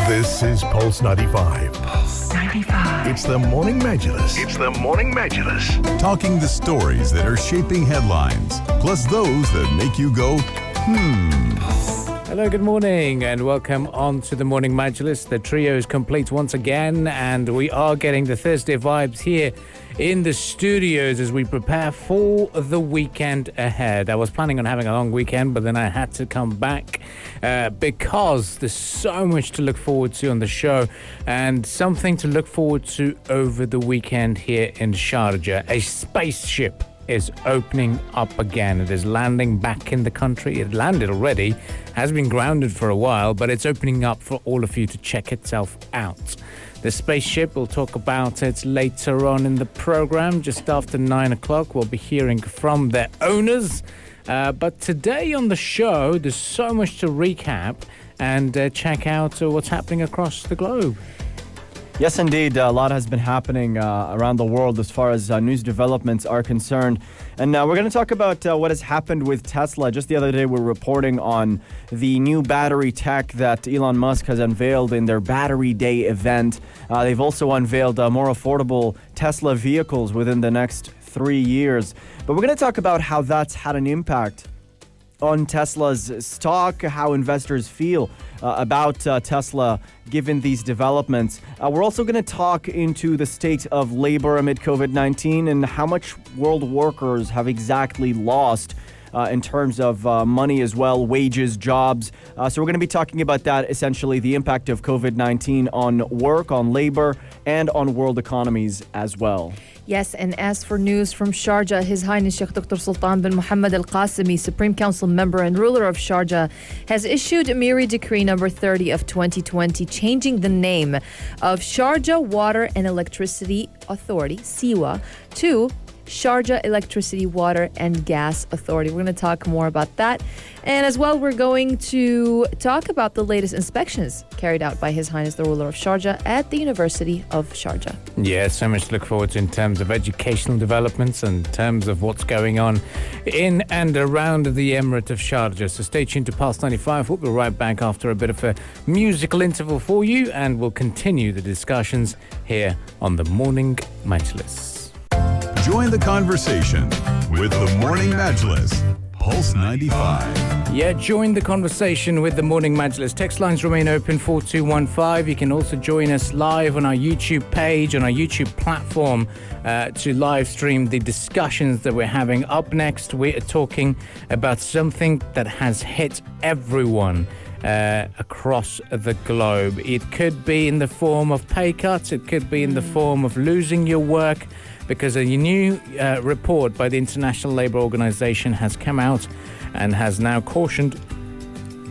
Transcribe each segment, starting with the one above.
This is Pulse 95. Pulse 95. It's the Morning Majlis. Talking the stories that are shaping headlines, plus those that make you go, Hello, good morning, and welcome on to the Morning Majlis. The trio is complete once again, and we are getting the Thursday vibes here in the studios as we prepare for the weekend ahead. I was planning on having a long weekend, but then I had to come back because there's so much to look forward to on the show and something to look forward to over the weekend here in Sharjah. A spaceship is opening up again. It is landing back in the country. It landed already, has been grounded for a while, but it's opening up for all of you to check itself out. The spaceship, we'll talk about it later on in the program. Just after 9 o'clock, we'll be hearing from their owners. But today on the show, there's so much to recap and check out what's happening across the globe. Yes, indeed. A lot has been happening around the world as far as news developments are concerned. And we're going to talk about what has happened with Tesla. Just the other day, we were reporting on the new battery tech that Elon Musk has unveiled in their Battery Day event. They've also unveiled more affordable Tesla vehicles within the next 3 years. But we're going to talk about how that's had an impact on Tesla's stock, how investors feel about Tesla given these developments. We're also going to talk into the state of labor amid COVID-19 and how much world workers have exactly lost in terms of money as well, wages, jobs. So we're going to be talking about that, essentially the impact of COVID-19 on work, on labor, and on world economies as well. Yes, and as for news from Sharjah, His Highness Sheikh Dr. Sultan bin Mohammed Al Qasimi, Supreme Council member and ruler of Sharjah, has issued Emiri Decree number 30 of 2020, changing the name of Sharjah Water and Electricity Authority, SIWA, to Sharjah Electricity, Water and Gas Authority. We're going to talk more about that. And as well, we're going to talk about the latest inspections carried out by His Highness the ruler of Sharjah at the University of Sharjah. Yeah, so much to look forward to in terms of educational developments and in terms of what's going on in and around the Emirate of Sharjah. So stay tuned to Pulse 95. We'll be right back after a bit of a musical interval for you, and we'll continue the discussions here on the Morning Majlis. Join the conversation with the Morning Majlis. Pulse 95. Yeah, join the conversation with the Morning Majlis. Text lines remain open, 4215. You can also join us live on our YouTube page, on our YouTube platform, to live stream the discussions that we're having. Up next, we are talking about something that has hit everyone across the globe. It could be in the form of pay cuts. It could be in the form of losing your work, because a new report by the International Labour Organization has come out and has now cautioned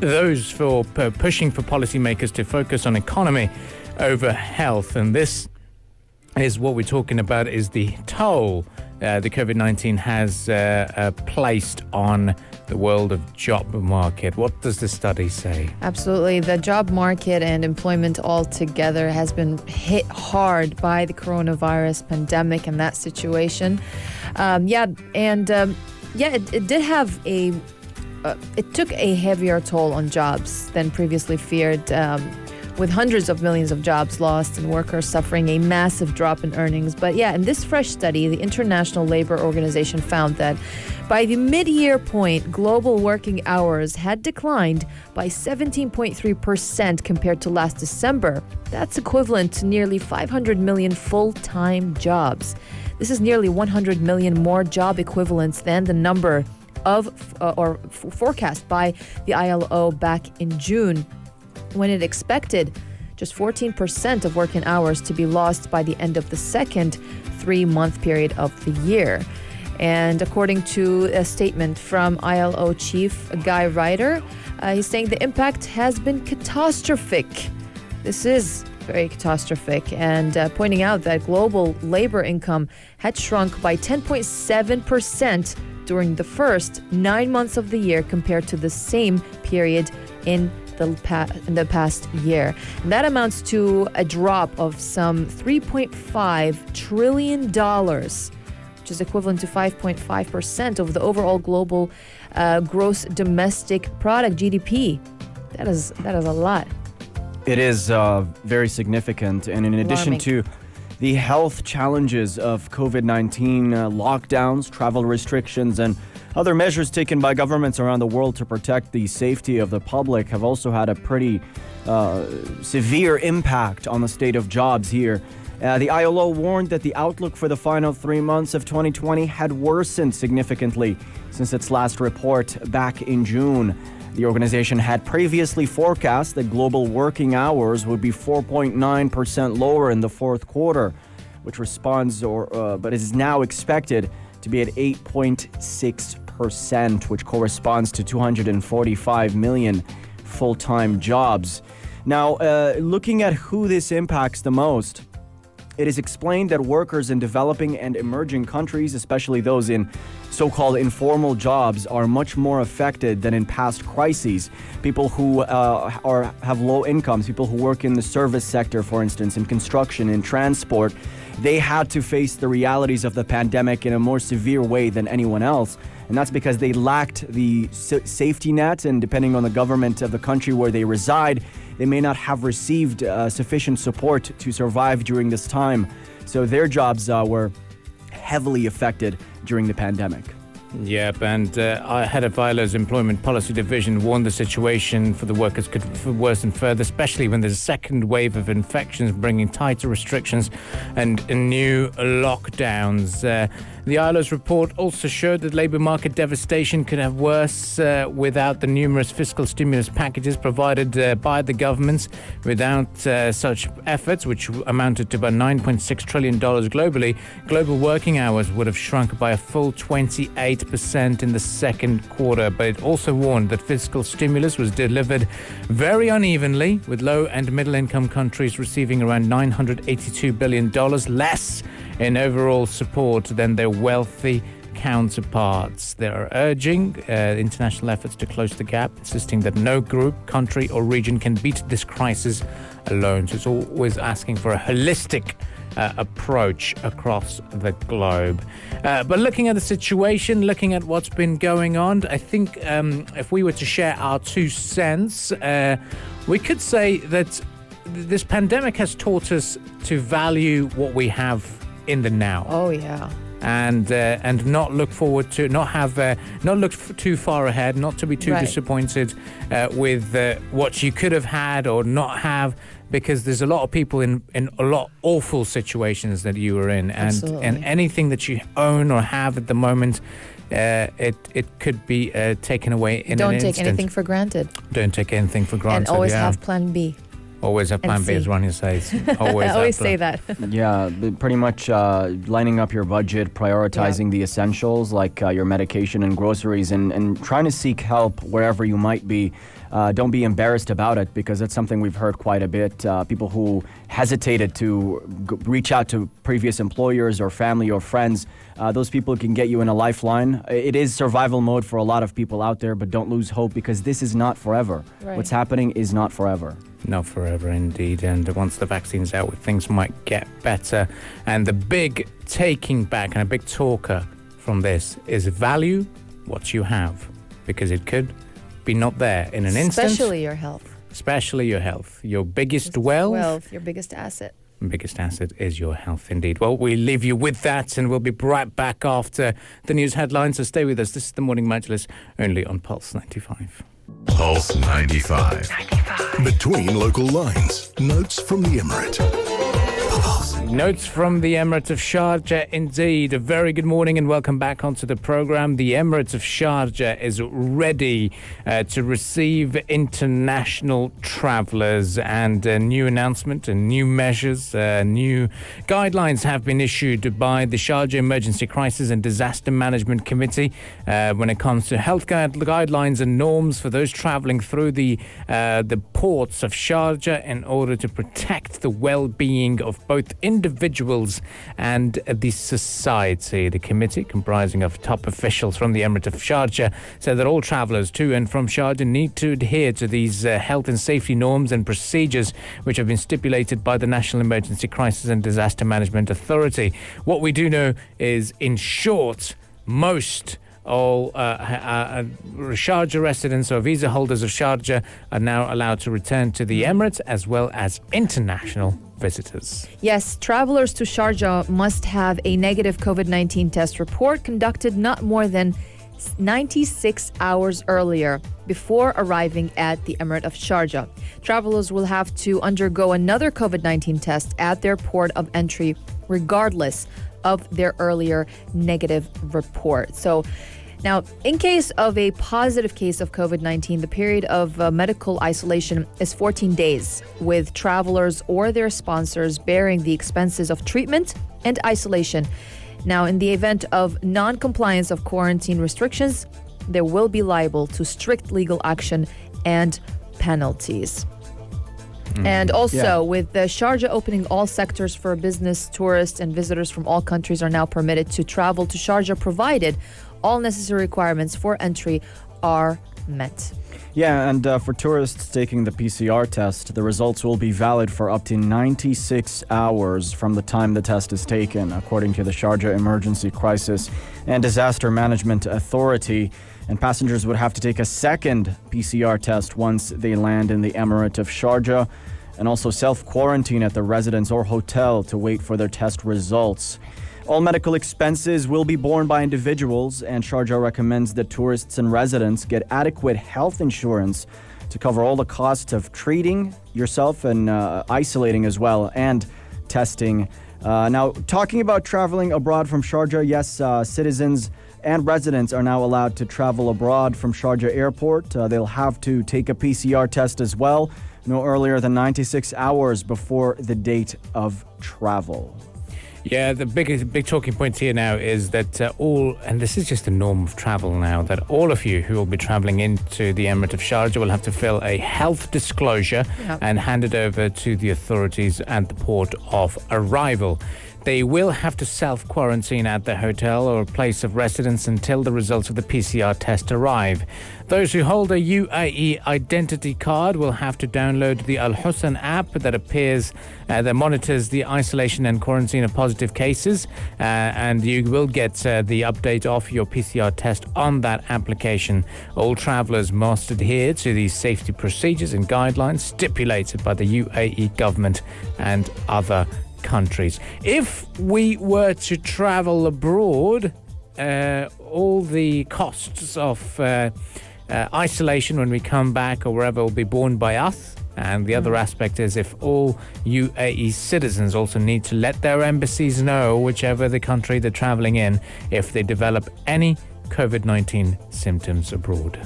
those for pushing for policymakers to focus on economy over health. And this is what we're talking about, is the toll the COVID-19 has placed on the world of job market. What does the study say? Absolutely. The job market and employment altogether has been hit hard by the coronavirus pandemic and that situation. It did have it took a heavier toll on jobs than previously feared, with hundreds of millions of jobs lost and workers suffering a massive drop in earnings. But in this fresh study, the International Labour Organization found that by the mid-year point, global working hours had declined by 17.3% compared to last December. That's equivalent to nearly 500 million full-time jobs. This is nearly 100 million more job equivalents than the number of forecast by the ILO back in June, when it expected just 14% of working hours to be lost by the end of the second 3-month period of the year. And according to a statement from ILO chief Guy Ryder, he's saying the impact has been catastrophic. This is very catastrophic, and pointing out that global labor income had shrunk by 10.7% during the first 9 months of the year compared to the same period in the past year. And that amounts to a drop of some $3.5 trillion, which is equivalent to 5.5% of the overall global gross domestic product, GDP. That is a lot. It is very significant. And in addition Alarming. to the health challenges of COVID-19, lockdowns, travel restrictions, and other measures taken by governments around the world to protect the safety of the public have also had a pretty severe impact on the state of jobs here. The ILO warned that the outlook for the final 3 months of 2020 had worsened significantly since its last report back in June. The organization had previously forecast that global working hours would be 4.9% lower in the fourth quarter, which but is now expected to be at 8.6%, which corresponds to 245 million full-time jobs. Now, looking at who this impacts the most, it is explained that workers in developing and emerging countries, especially those in so-called informal jobs, are much more affected than in past crises. People who have low incomes, people who work in the service sector, for instance, in construction, in transport, they had to face the realities of the pandemic in a more severe way than anyone else. And that's because they lacked the safety net, and depending on the government of the country where they reside, they may not have received sufficient support to survive during this time. So their jobs were heavily affected during the pandemic. Yep, and head of ILO's Employment Policy Division warned the situation for the workers could worsen further, especially when there's a second wave of infections bringing tighter restrictions and new lockdowns. The ILO's report also showed that labour market devastation could have worse without the numerous fiscal stimulus packages provided by the governments. Without such efforts, which amounted to about $9.6 trillion globally, global working hours would have shrunk by a full 28% in the second quarter. But it also warned that fiscal stimulus was delivered very unevenly, with low and middle income countries receiving around $982 billion less in overall support than their wealthy counterparts. They are urging international efforts to close the gap, insisting that no group, country or region can beat this crisis alone. So it's always asking for a holistic approach across the globe. But looking at the situation, looking at what's been going on, I think if we were to share our 2 cents, we could say that this pandemic has taught us to value what we have in the now. Oh, yeah. And not look forward to, not look too far ahead, not to be too disappointed with what you could have had or not have, because there's a lot of people in a lot awful situations that you were in, and anything that you own or have at the moment, it could be taken away in an instant. Don't take anything for granted. Don't take anything for granted. And always have Plan B. Always have Plan B, as Ronnie says. Always I always say that. Yeah, pretty much lining up your budget, prioritizing the essentials like your medication and groceries, and trying to seek help wherever you might be. Don't be embarrassed about it, because that's something we've heard quite a bit. People who hesitated to reach out to previous employers or family or friends, those people can get you in a lifeline. It is survival mode for a lot of people out there, but don't lose hope, because this is not forever. Right. What's happening is not forever. Not forever, indeed. And once the vaccine's out, things might get better. And the big taking back and a big talker from this is value what you have, because it could be not there in an instant. Especially your health. Especially your health. Your biggest wealth. Your biggest asset. Biggest asset is your health, indeed. Well, we leave you with that, and we'll be right back after the news headlines. So stay with us. This is the Morning Majlis, only on Pulse 95. Pulse 95. Between local lines. Notes from the Emirate. Notes from the Emirates of Sharjah, indeed. A very good morning and welcome back onto the program. The Emirates of Sharjah is ready to receive international travellers, and a new announcement and new measures, new guidelines have been issued by the Sharjah Emergency Crisis and Disaster Management Committee when it comes to health guidelines and norms for those travelling through the ports of Sharjah in order to protect the well-being of both individuals and the society. The committee, comprising of top officials from the Emirate of Sharjah, said that all travellers to and from Sharjah need to adhere to these health and safety norms and procedures which have been stipulated by the National Emergency Crisis and Disaster Management Authority. What we do know is, in short, most all Sharjah residents or visa holders of Sharjah are now allowed to return to the Emirates, as well as international visitors. Yes, travelers to Sharjah must have a negative COVID-19 test report conducted not more than 96 hours earlier before arriving at the Emirate of Sharjah. Travelers will have to undergo another COVID-19 test at their port of entry, regardless of their earlier negative report. So now, in case of a positive case of COVID-19, the period of medical isolation is 14 days, with travelers or their sponsors bearing the expenses of treatment and isolation. Now, in the event of non-compliance of quarantine restrictions, they will be liable to strict legal action and penalties. And also, with the Sharjah opening all sectors for business, tourists and visitors from all countries are now permitted to travel to Sharjah, provided all necessary requirements for entry are met. Yeah, and for tourists taking the PCR test, the results will be valid for up to 96 hours from the time the test is taken, according to the Sharjah Emergency Crisis and Disaster Management Authority. And passengers would have to take a second PCR test once they land in the Emirate of Sharjah, and also self-quarantine at the residence or hotel to wait for their test results. All medical expenses will be borne by individuals, and Sharjah recommends that tourists and residents get adequate health insurance to cover all the costs of treating yourself and isolating as well, and testing. Now, talking about traveling abroad from Sharjah, yes, citizens and residents are now allowed to travel abroad from Sharjah Airport. They'll have to take a PCR test as well, no earlier than 96 hours before the date of travel. Yeah, the big talking point here now is that and this is just the norm of travel now, that all of you who will be traveling into the Emirate of Sharjah will have to fill a health disclosure and hand it over to the authorities at the port of arrival. They will have to self-quarantine at the hotel or place of residence until the results of the PCR test arrive. Those who hold a UAE identity card will have to download the Al Husn app that monitors the isolation and quarantine of positive cases, and you will get the update of your PCR test on that application. All travellers must adhere to these safety procedures and guidelines stipulated by the UAE government and other countries. If we were to travel abroad, all the costs of isolation when we come back or wherever will be borne by us. And the other aspect is if all UAE citizens also need to let their embassies know, whichever the country they're traveling in, if they develop any COVID-19 symptoms abroad.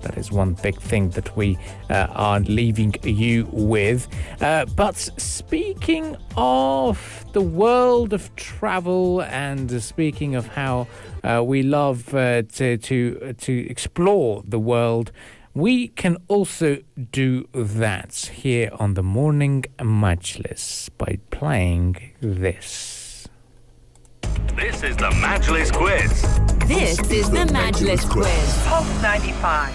That is one big thing that we are leaving you with. But speaking of the world of travel and speaking of how we love to explore the world, we can also do that here on the Morning Majlis by playing this. This is the Majlis Quiz. This is the Majlis Quiz. Pulse 95.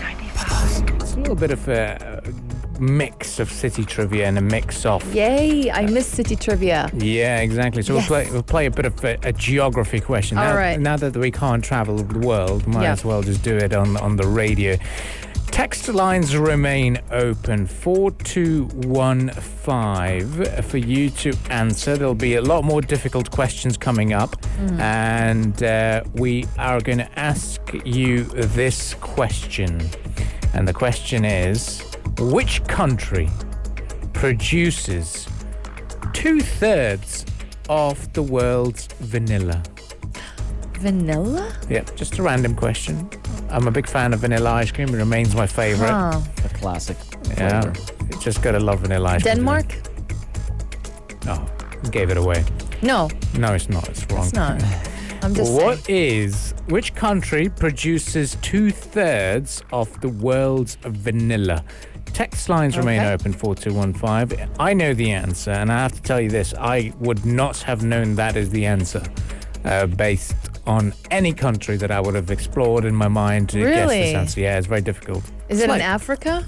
It's a little bit of a mix of city trivia and a mix of... Yay, I miss city trivia. Yeah, exactly. So Yes. we'll play a bit of a geography question. All right. Now that we can't travel the world, might as well just do it on the radio. Text lines remain open, 4215 for you to answer. There'll be a lot more difficult questions coming up, and we are going to ask you this question. And the question is, which country produces 2/3 of the world's vanilla? Vanilla? Yeah, just a random question. I'm a big fan of vanilla ice cream. It remains my favorite. Huh. A classic Yeah, flavor. you just gotta love vanilla ice cream. Denmark? Oh, gave it away. No, No, it's not. It's wrong. it's not. I'm just saying. Which country produces 2/3 of the world's vanilla? Text lines remain Okay. open, 4215. I know the answer, and I have to tell you this. I would not have known that is the answer based on any country that I would have explored in my mind to guess Really? this answer. Yeah, it's very difficult. Is it in Africa?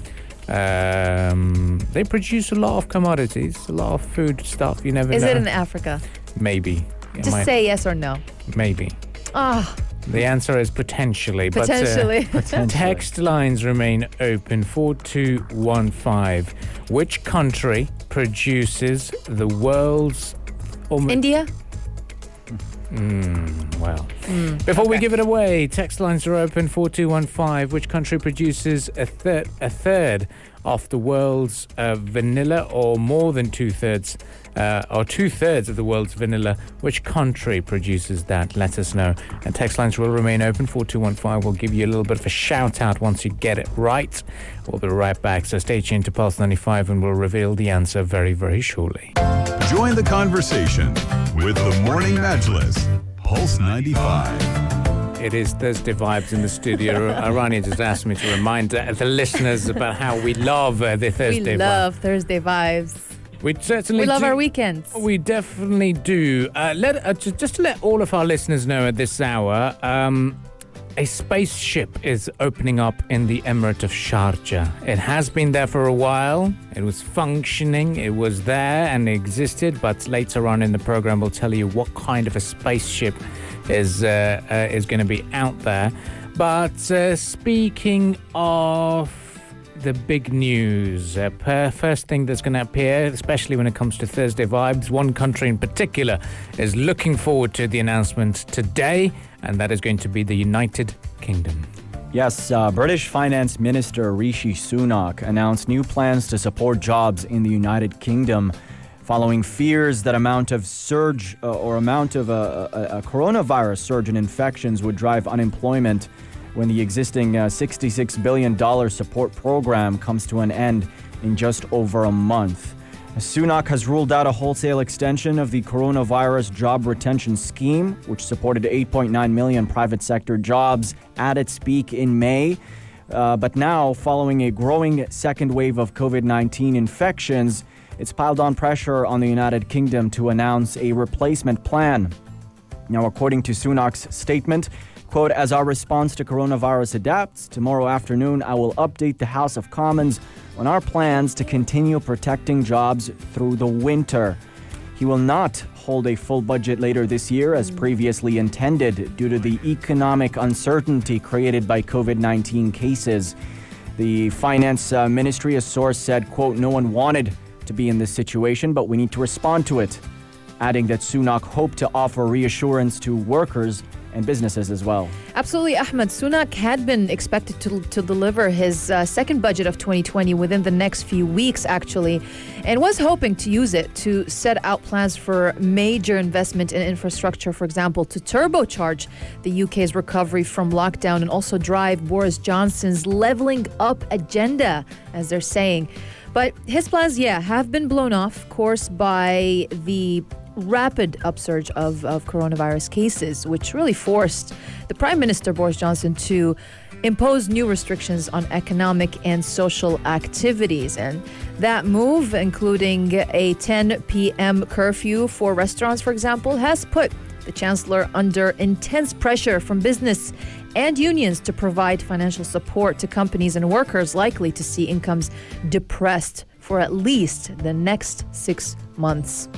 They produce a lot of commodities, a lot of food stuff. You never Is know. it in Africa? Maybe. It Just might- say yes or no. Maybe. Ah, The answer is potentially. Potentially. But text lines remain open. 4215. Which country produces the world's... India? Before we give it away, text lines are open. 4215. Which country produces a third of the world's vanilla, or more than two-thirds of the world's vanilla? Which country produces that? Let us know. And text lines will remain open. 4215 will give you a little bit of a shout out once you get it right. We'll be right back, so stay tuned to Pulse 95 and we'll reveal the answer very, very shortly. Join the conversation with the Morning Majlis. Pulse 95. It is Thursday vibes in the studio. Arania just asked me to remind the listeners about how we love the Thursday We love Thursday vibes. We certainly We love do. our weekends. We definitely do. Just to let all of our listeners know at this hour, a spaceship is opening up in the Emirate of Sharjah. It has been there for a while. It was functioning. It was there and existed. But later on in the program, we'll tell you what kind of a spaceship is going to be out there. But speaking of the big news, first thing that's going to appear, especially when it comes to Thursday vibes, one country in particular is looking forward to the announcement today, and that is going to be the United Kingdom. Yes, British Finance Minister Rishi Sunak announced new plans to support jobs in the United Kingdom following fears that amount of a coronavirus surge in infections would drive unemployment when the existing $66 billion support program comes to an end in just over a month. Sunak has ruled out a wholesale extension of the coronavirus job retention scheme, which supported 8.9 million private sector jobs at its peak in May. But now, following a growing second wave of COVID-19 infections, it's piled on pressure on the United Kingdom to announce a replacement plan. Now, according to Sunak's statement, quote, "As our response to coronavirus adapts, tomorrow afternoon I will update the House of Commons on our plans to continue protecting jobs through the winter." He will not hold a full budget later this year as previously intended due to the economic uncertainty created by COVID-19 cases. The Finance Ministry, a source said, quote, "No one wanted to be in this situation, but we need to respond to it," adding that Sunak hoped to offer reassurance to workers and businesses as well. Absolutely, Ahmed. Sunak had been expected to deliver his second budget of 2020 within the next few weeks, actually, and was hoping to use it to set out plans for major investment in infrastructure, for example, to turbocharge the UK's recovery from lockdown and also drive Boris Johnson's levelling up agenda, as they're saying. But his plans, have been blown off course by the rapid upsurge of coronavirus cases, which really forced the Prime Minister, Boris Johnson, to impose new restrictions on economic and social activities. And that move, including a 10 p.m. curfew for restaurants, for example, has put the Chancellor under intense pressure from business and unions to provide financial support to companies and workers likely to see incomes depressed for at least the next 6 months.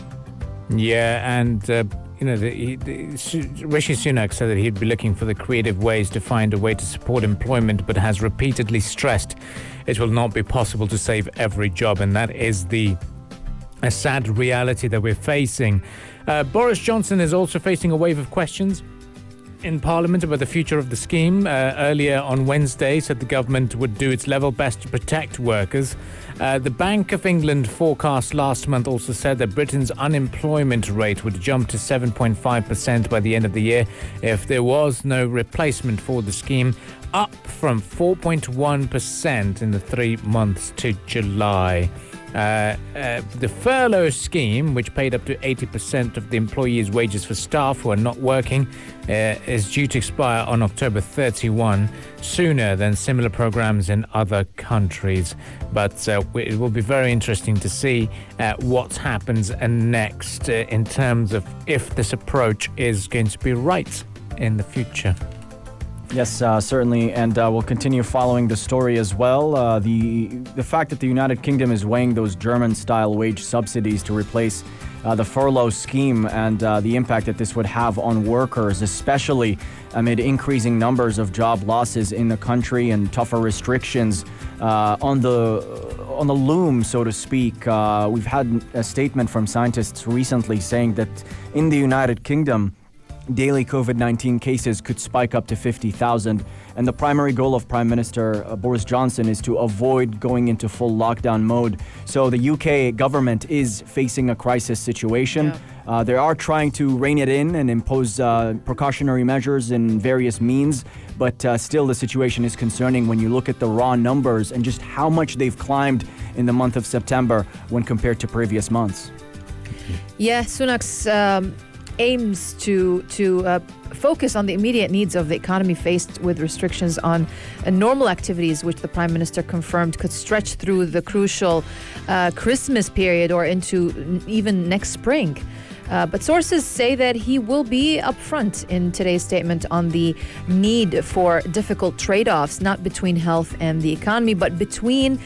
Yeah, and Rishi Sunak said that he'd be looking for the creative ways to find a way to support employment, but has repeatedly stressed it will not be possible to save every job, and that is a sad reality that we're facing. Boris Johnson is also facing a wave of questions in Parliament about the future of the scheme. Earlier on Wednesday, said the government would do its level best to protect workers. The Bank of England forecast last month also said that Britain's unemployment rate would jump to 7.5% by the end of the year if there was no replacement for the scheme, up from 4.1% in the 3 months to July. The furlough scheme, which paid up to 80% of the employees' wages for staff who are not working, is due to expire on October 31, sooner than similar programs in other countries. But it will be very interesting to see what happens next in terms of if this approach is going to be right in the future. Yes, certainly, and we'll continue following the story as well. The fact that the United Kingdom is weighing those German-style wage subsidies to replace the furlough scheme and the impact that this would have on workers, especially amid increasing numbers of job losses in the country and tougher restrictions on the loom, so to speak. We've had a statement from scientists recently saying that in the United Kingdom, daily COVID-19 cases could spike up to 50,000. And the primary goal of Prime Minister Boris Johnson is to avoid going into full lockdown mode. So the UK government is facing a crisis situation. Yeah. They are trying to rein it in and impose precautionary measures in various means. But still, the situation is concerning when you look at the raw numbers and just how much they've climbed in the month of September when compared to previous months. Yeah, Sunak's aims to focus on the immediate needs of the economy faced with restrictions on normal activities, which the Prime Minister confirmed could stretch through the crucial Christmas period or into even next spring. But sources say that he will be upfront in today's statement on the need for difficult trade-offs, not between health and the economy, but between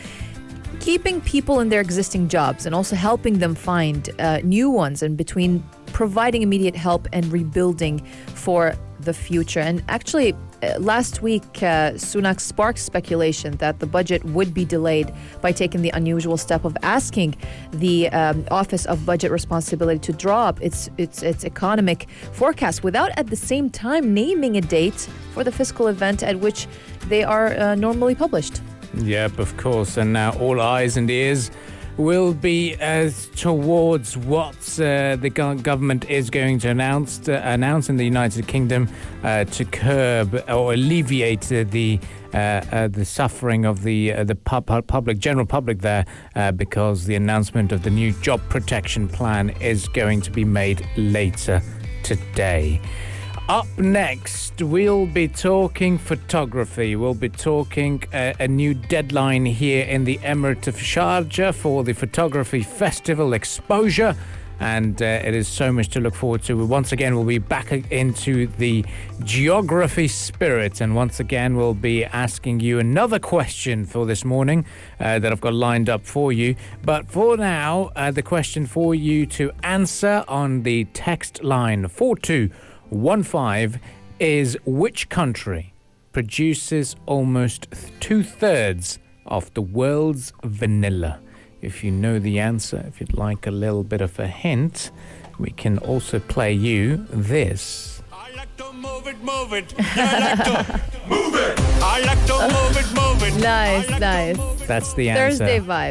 keeping people in their existing jobs and also helping them find new ones, and between providing immediate help and rebuilding for the future. And actually, last week, Sunak sparked speculation that the budget would be delayed by taking the unusual step of asking the Office of Budget Responsibility to draw up its economic forecast without at the same time naming a date for the fiscal event at which they are normally published. Yep, of course. And now all eyes and ears will be towards what the government is going to announce in the United Kingdom to curb or alleviate the suffering of the general public there, because the announcement of the new job protection plan is going to be made later today. Up next, we'll be talking photography. We'll be talking a new deadline here in the Emirates of Sharjah for the Photography Festival Exposure. And it is so much to look forward to. Once again, we'll be back into the geography spirit. And once again, we'll be asking you another question for this morning that I've got lined up for you. But for now, the question for you to answer on the text line 4215 is: which country produces almost 2/3 of the world's vanilla? If you know the answer, if you'd like a little bit of a hint, we can also play you this. I like to move it. I like to move it. I like to move it. Nice. That's the answer.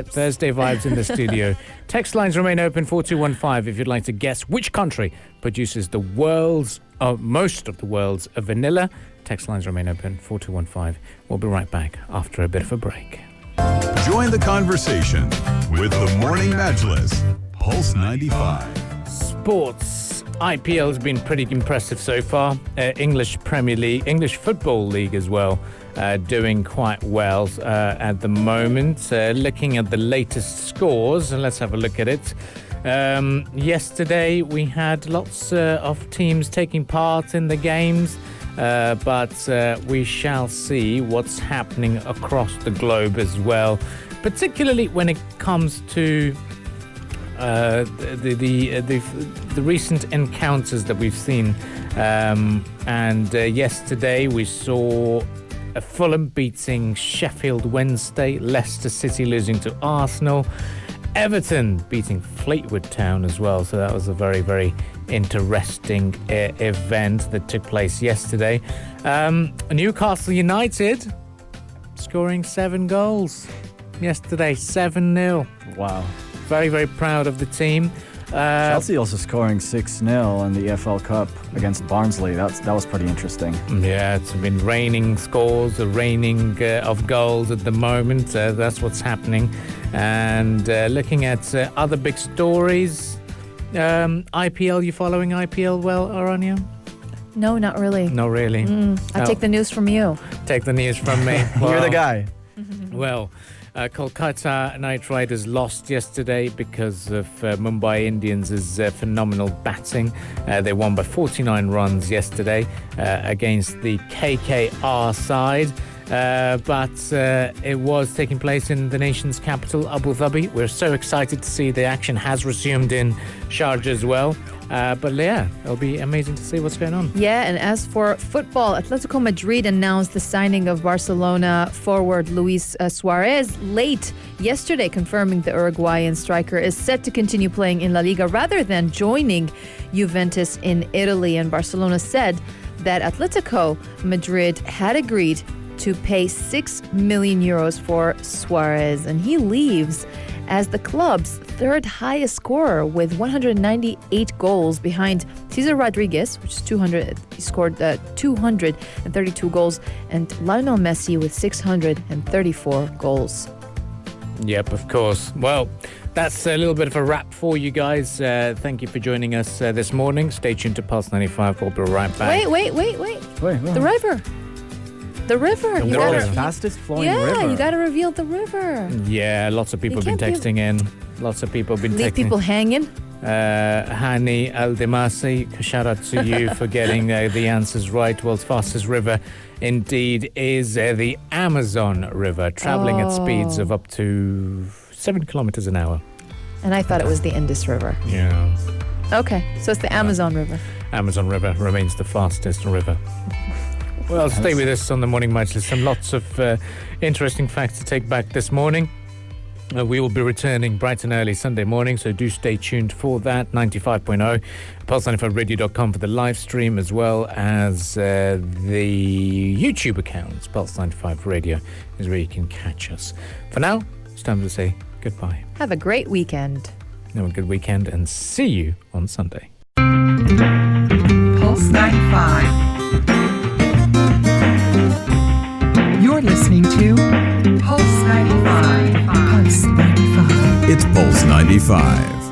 Thursday vibes in the studio. Text lines remain open 4215 if you'd like to guess which country produces most of the world's vanilla. Text lines remain open 4215. We'll be right back after a bit of a break. Join the conversation with the Morning Majlis, Pulse 95. Sports. IPL has been pretty impressive so far. English Premier League, English Football League as well, doing quite well at the moment. Looking at the latest scores, and let's have a look at it. Yesterday we had lots of teams taking part in the games. But we shall see what's happening across the globe as well, particularly when it comes to the recent encounters that we've seen. And yesterday we saw Fulham beating Sheffield Wednesday, Leicester City losing to Arsenal, Everton beating Fleetwood Town as well. So that was a very, very interesting event that took place yesterday. Newcastle United scoring 7 goals yesterday, 7-0. Wow. Very, very proud of the team. Chelsea also scoring 6-0 in the EFL Cup against Barnsley. That was pretty interesting. Yeah, it's been raining scores, raining of goals at the moment. That's what's happening. And looking at other big stories, IPL, you following IPL well, Aranya? No, not really. Not really. I take the news from you. Take the news from me. You're the guy. Well, Kolkata Knight Riders lost yesterday because of Mumbai Indians' phenomenal batting. They won by 49 runs yesterday against the KKR side. But it was taking place in the nation's capital, Abu Dhabi. We're so excited to see the action has resumed in Sharjah as well. But yeah, it'll be amazing to see what's going on. Yeah, and as for football, Atletico Madrid announced the signing of Barcelona forward Luis Suarez late yesterday, confirming the Uruguayan striker is set to continue playing in La Liga rather than joining Juventus in Italy. And Barcelona said that Atletico Madrid had agreed to pay 6 million euros for Suarez, and he leaves as the club's third highest scorer with 198 goals behind Cesar Rodriguez, which is 200. He scored 232 goals, and Lionel Messi with 634 goals. Yep, of course. Well, that's a little bit of a wrap for you guys. Thank you for joining us this morning. Stay tuned to Pulse 95. We'll be right back. Wait. The river. The river. The river. Fastest flowing Yeah, river. you got to reveal the river. Yeah, lots of people have been can't texting in. Lots of people have been Leave texting. people hanging. Hani Al-Demasi, shout out to you for getting the answers right. World's fastest river indeed is the Amazon River, traveling at speeds of up to 7 kilometers an hour. And I thought it was the Indus River. Yeah. Okay, so it's the Amazon River. Amazon River remains the fastest river. Well, stay with us on the Morning Majlis. Some lots of interesting facts to take back this morning. We will be returning bright and early Sunday morning, so do stay tuned for that. 95.0, pulse95radio.com for the live stream, as well as the YouTube accounts. Pulse 95 Radio is where you can catch us. For now, it's time to say goodbye. Have a great weekend. Have a good weekend and see you on Sunday. Pulse 95. You're listening to Pulse 95. Pulse 95. It's Pulse 95.